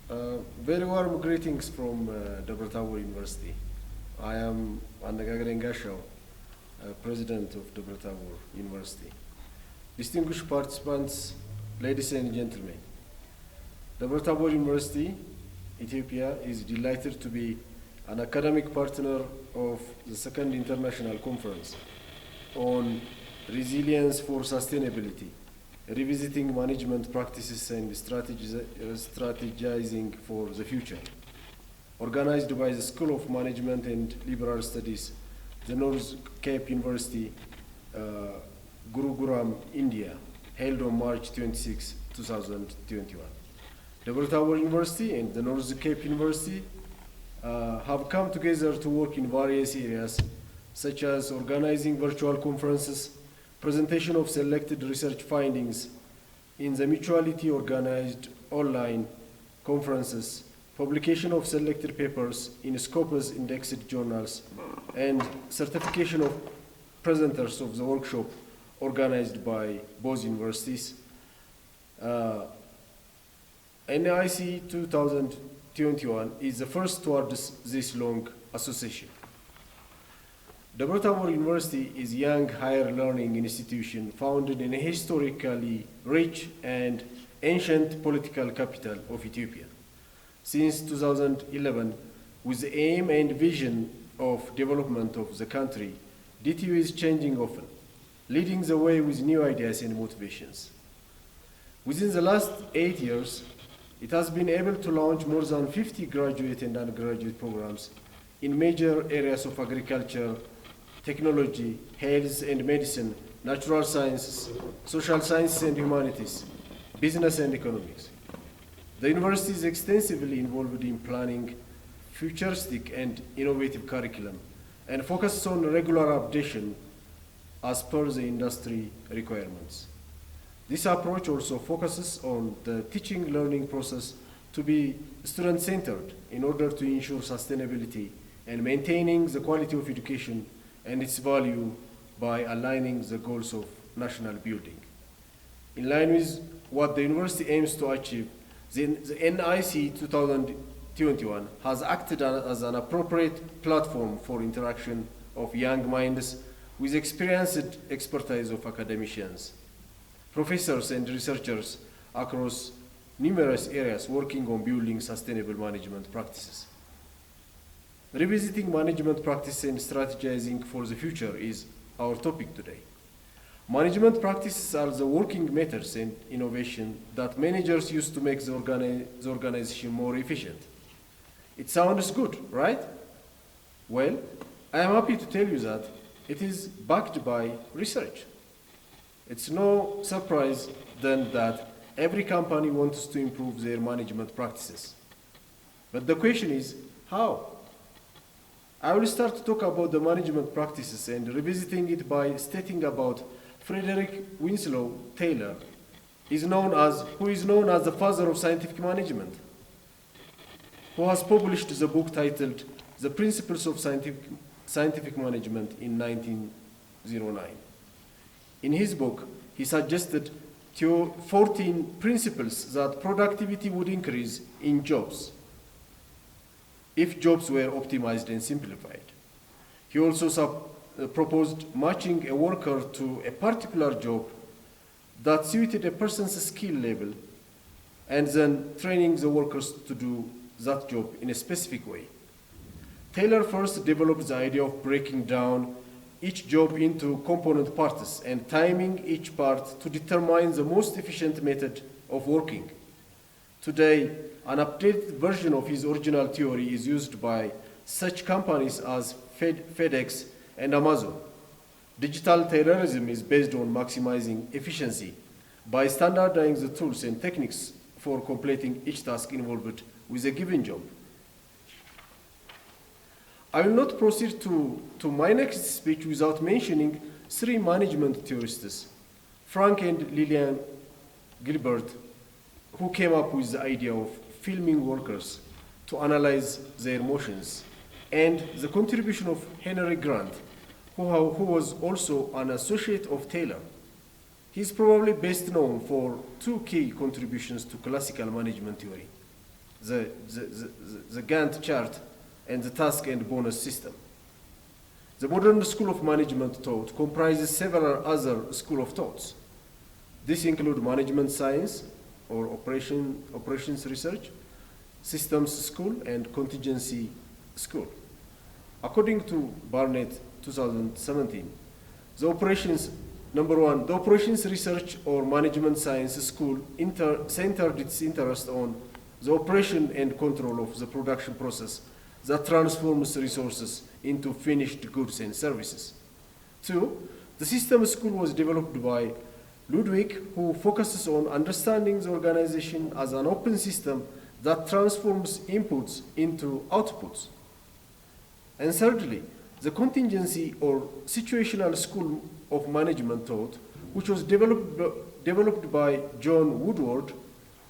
Very warm greetings from Debre Tabor University. I am Anagagaren Gashaw, President of Debre Tabor University. Distinguished participants, ladies and gentlemen, Debre Tabor University, Ethiopia, is delighted to be an academic partner of the second international conference on resilience for sustainability, revisiting management practices and strategizing for the future, organized by the School of Management and Liberal Studies, the North Cape University, Gurugram, India, held on March 26, 2021. Debre Tabor University and the North Cape University have come together to work in various areas, such as organizing virtual conferences, presentation of selected research findings in the mutuality organized online conferences, publication of selected papers in Scopus indexed journals, and certification of presenters of the workshop organized by both universities. NIC 2021 is the first towards this long association. Debre Tabor University is a young higher learning institution founded in a historically rich and ancient political capital of Ethiopia. Since 2011, with the aim and vision of development of the country, DTU is changing often, leading the way with new ideas and motivations. Within the last 8 years, it has been able to launch more than 50 graduate and undergraduate programs in major areas of agriculture, technology, health and medicine, natural sciences, social sciences and humanities, business and economics. The university is extensively involved in planning futuristic and innovative curriculum and focuses on regular updation as per the industry requirements. This approach also focuses on the teaching learning process to be student-centered in order to ensure sustainability and maintaining the quality of education and its value by aligning the goals of national building. In line with what the university aims to achieve, the NIC 2021 has acted as an appropriate platform for interaction of young minds with experienced expertise of academicians, professors and researchers across numerous areas working on building sustainable management practices. Revisiting management practices and strategizing for the future is our topic today. Management practices are the working methods and innovation that managers use to make the organization more efficient. It sounds good, right? Well, I am happy to tell you that it is backed by research. It's no surprise then that every company wants to improve their management practices. But the question is, how? I will start to talk about the management practices and revisiting it by stating about Frederick Winslow Taylor, who is known as the father of scientific management, who has published the book titled The Principles of Scientific Management in 1909. In his book, he suggested 14 principles that productivity would increase in jobs if jobs were optimized and simplified. He also proposed matching a worker to a particular job that suited a person's skill level and then training the workers to do that job in a specific way. Taylor first developed the idea of breaking down each job into component parts and timing each part to determine the most efficient method of working. Today, an updated version of his original theory is used by such companies as FedEx and Amazon. Digital Taylorism is based on maximizing efficiency by standardizing the tools and techniques for completing each task involved with a given job. I will not proceed to my next speech without mentioning three management theorists, Frank and Lillian Gilbert, who came up with the idea of filming workers to analyze their emotions, and the contribution of Henry Grant, who was also an associate of Taylor. He is probably best known for two key contributions to classical management theory. the Gantt chart, and the task and bonus system. The modern school of management thought comprises several other schools of thoughts. This include management science or operations research, systems school, and contingency school. According to Barnett 2017, the operations research or management science school centered its interest on the operation and control of the production process that transforms resources into finished goods and services. 2, the system school was developed by Ludwig, who focuses on understanding the organization as an open system that transforms inputs into outputs. And thirdly, the contingency or situational school of management thought, which was developed by John Woodward,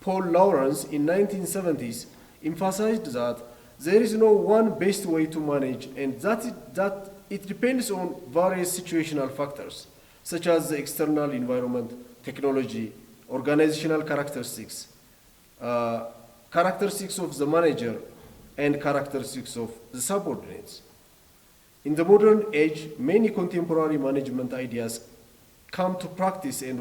Paul Lawrence in 1970s, emphasized that there is no one best way to manage and that it depends on various situational factors, such as the external environment, technology, organizational characteristics, characteristics of the manager, and characteristics of the subordinates. In the modern age, many contemporary management ideas come to practice and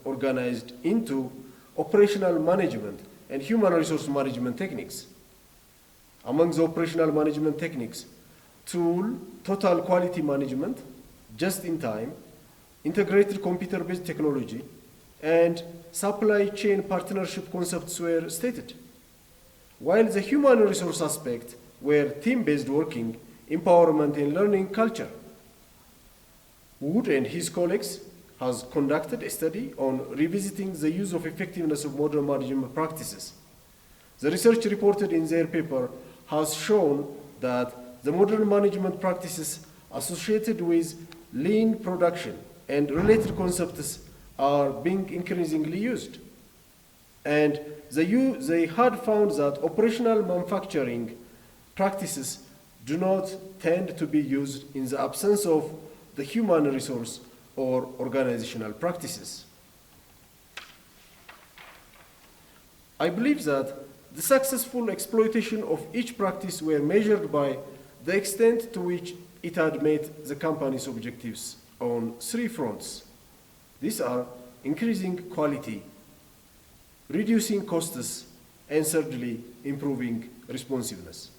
organized into operational management and human resource management techniques. Among the operational management techniques, total quality management, just in time, integrated computer-based technology, and supply chain partnership concepts were stated. While the human resource aspect were team-based working, empowerment, and learning culture. Wood and his colleagues has conducted a study on revisiting the use of effectiveness of modern management practices. The research reported in their paper has shown that the modern management practices associated with lean production and related concepts are being increasingly used. And they had found that operational manufacturing practices do not tend to be used in the absence of the human resource or organizational practices. I believe that the successful exploitation of each practice were measured by the extent to which it had met the company's objectives on 3 fronts. These are increasing quality, reducing costs, and thirdly, improving responsiveness.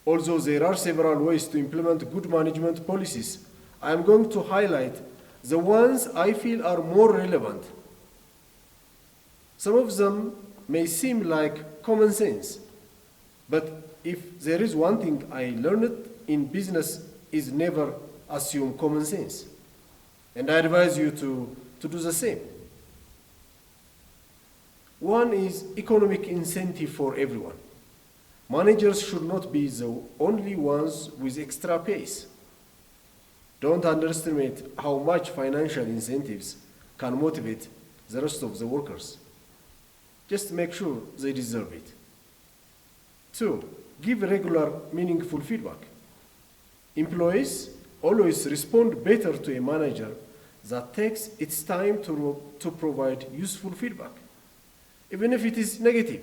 Although there are several ways to implement good management policies, I am going to highlight the ones I feel are more relevant. Some of them may seem like common sense, but if there is one thing I learned in business is never assume common sense. And I advise you to do the same. One is economic incentive for everyone. Managers should not be the only ones with extra pays. Don't underestimate how much financial incentives can motivate the rest of the workers. Just make sure they deserve it. 2, give regular, meaningful feedback. Employees always respond better to a manager that takes its time to provide useful feedback, even if it is negative.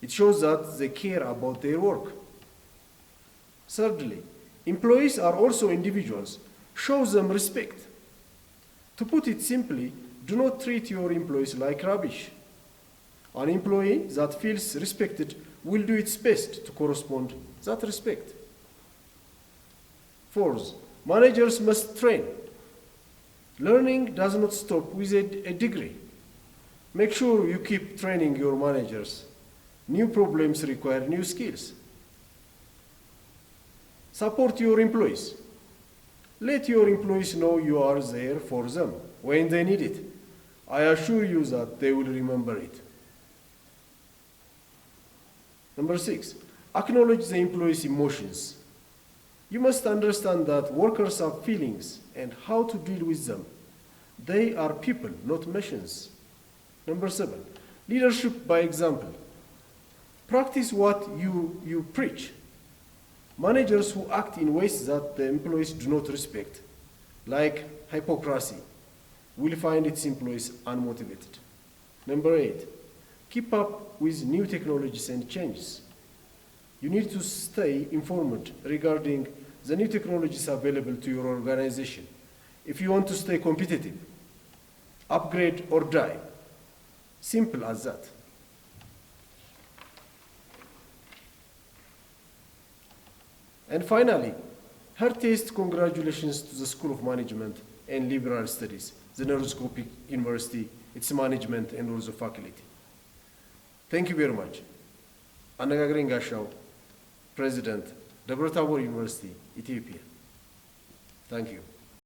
It shows that they care about their work. Thirdly, employees are also individuals. Show them respect. To put it simply, do not treat your employees like rubbish. An employee that feels respected will do its best to correspond that respect. 4th, managers must train. Learning does not stop with a degree. Make sure you keep training your managers. New problems require new skills. Support your employees. Let your employees know you are there for them when they need it. I assure you that they will remember it. Number 6, acknowledge the employees' emotions. You must understand that workers have feelings and how to deal with them. They are people, not machines. Number 7, leadership by example. Practice what you preach. Managers who act in ways that the employees do not respect, like hypocrisy, will find its employees unmotivated. Number 8, Keep up with new technologies and changes. You need to stay informed regarding the new technologies available to your organization. If you want to stay competitive, upgrade or die. Simple as that. And finally, heartiest congratulations to the School of Management and Liberal Studies, the Neuroscopic University, its management and also faculty. Thank you very much. Anagagreen Gashaw, President, Debre Tabor University, Ethiopia. Thank you.